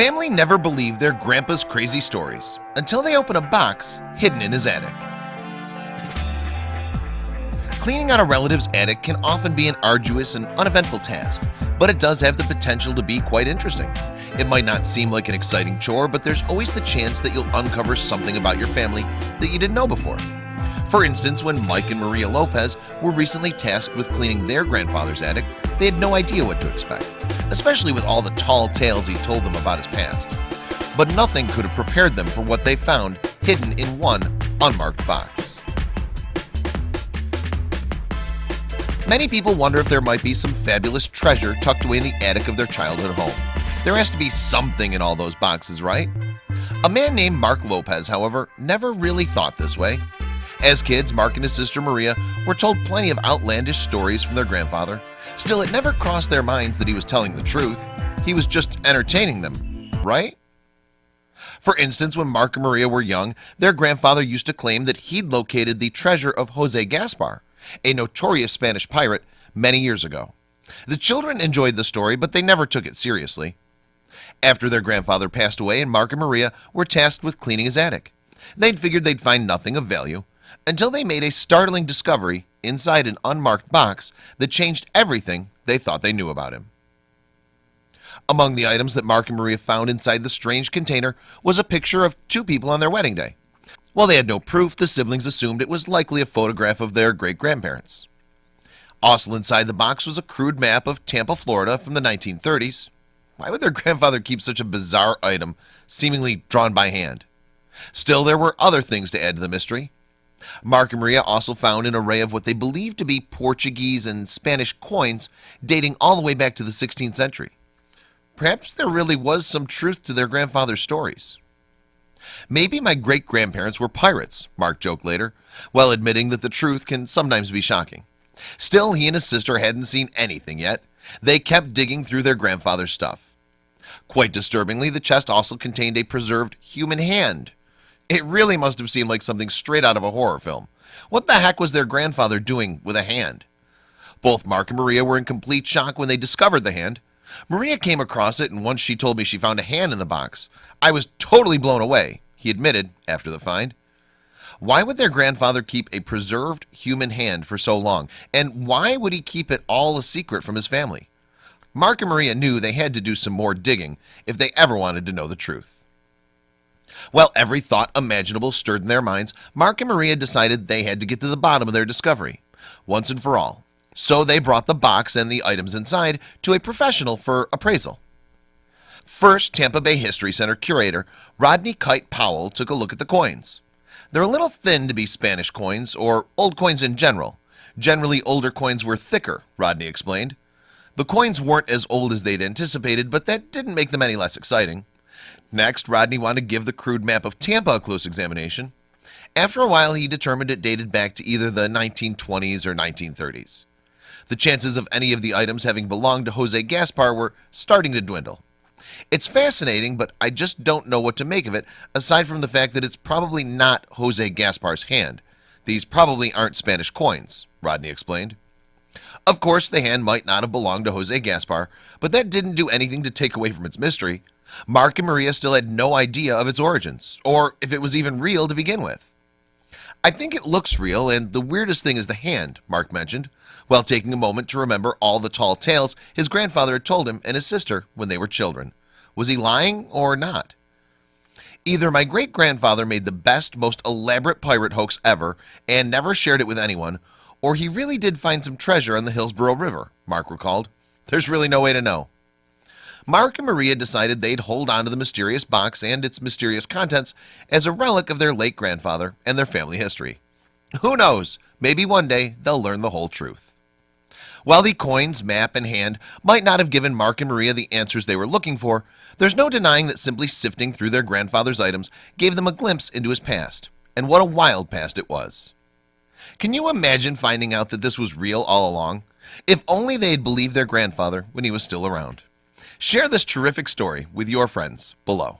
family never believed their grandpa's crazy stories until they open a box hidden in his attic. Cleaning out a relative's attic can often be an arduous and uneventful task, but it does have the potential to be quite interesting. It might not seem like an exciting chore, but there's always the chance that you'll uncover something about your family that you didn't know before. For instance, when Mike and Maria Lopez were recently tasked with cleaning their grandfather's attic, they had no idea what to expect, especially with all the tall tales he told them about his past. But nothing could have prepared them for what they found hidden in one unmarked box. Many people wonder if there might be some fabulous treasure tucked away in the attic of their childhood home. There has to be something in all those boxes, right? A man named Mark Lopez, however, never really thought this way. As kids, Mark and his sister Maria were told plenty of outlandish stories from their grandfather. Still, it never crossed their minds that he was telling the truth. He was just entertaining them, right? For instance, when Mark and Maria were young, their grandfather used to claim that he'd located the treasure of Jose Gaspar, a notorious Spanish pirate, many years ago. The children enjoyed the story, but they never took it seriously. After their grandfather passed away and Mark and Maria were tasked with cleaning his attic, they'd figured they'd find nothing of value until they made a startling discovery inside an unmarked box that changed everything they thought they knew about him. Among the items that Mark and Maria found inside the strange container was a picture of two people on their wedding day. While they had no proof, the siblings assumed it was likely a photograph of their great-grandparents. Also inside the box was a crude map of Tampa, Florida from the 1930s. Why would their grandfather keep such a bizarre item, seemingly drawn by hand? Still, there were other things to add to the mystery. Mark and Maria also found an array of what they believed to be Portuguese and Spanish coins dating all the way back to the 16th century. Perhaps there really was some truth to their grandfather's stories. Maybe my great-grandparents were pirates, Mark joked later, while admitting that the truth can sometimes be shocking. Still, he and his sister hadn't seen anything yet. They kept digging through their grandfather's stuff. Quite disturbingly, the chest also contained a preserved human hand. It really must have seemed like something straight out of a horror film. What the heck was their grandfather doing with a hand? Both Mark and Maria were in complete shock when they discovered the hand. Maria came across it, and once she told me she found a hand in the box. I was totally blown away, he admitted after the find. Why would their grandfather keep a preserved human hand for so long? And why would he keep it all a secret from his family? Mark and Maria knew they had to do some more digging if they ever wanted to know the truth. While every thought imaginable stirred in their minds, Mark and Maria decided they had to get to the bottom of their discovery, once and for all. So they brought the box and the items inside to a professional for appraisal. First, Tampa Bay History Center curator Rodney Kite Powell took a look at the coins. They're a little thin to be Spanish coins, or old coins in general. Generally, older coins were thicker, Rodney explained. The coins weren't as old as they'd anticipated, but that didn't make them any less exciting. Next, Rodney wanted to give the crude map of Tampa a close examination. After a while, he determined it dated back to either the 1920s or 1930s. The chances of any of the items having belonged to Jose Gaspar were starting to dwindle. It's fascinating, but I just don't know what to make of it, aside from the fact that it's probably not Jose Gaspar's hand. These probably aren't Spanish coins, Rodney explained. Of course, the hand might not have belonged to Jose Gaspar, but that didn't do anything to take away from its mystery. Mark and Maria still had no idea of its origins, or if it was even real to begin with. I think it looks real, and the weirdest thing is the hand, Mark mentioned, while taking a moment to remember all the tall tales his grandfather had told him and his sister when they were children. Was he lying or not? Either my great-grandfather made the best, most elaborate pirate hoax ever and never shared it with anyone, or he really did find some treasure on the Hillsborough River, Mark recalled. There's really no way to know. Mark and Maria decided they'd hold on to the mysterious box and its mysterious contents as a relic of their late grandfather and their family history. Who knows? Maybe one day they'll learn the whole truth. While the coins, map, and hand might not have given Mark and Maria the answers they were looking for, there's no denying that simply sifting through their grandfather's items gave them a glimpse into his past, and what a wild past it was. Can you imagine finding out that this was real all along? If only they had believed their grandfather when he was still around. Share this terrific story with your friends below.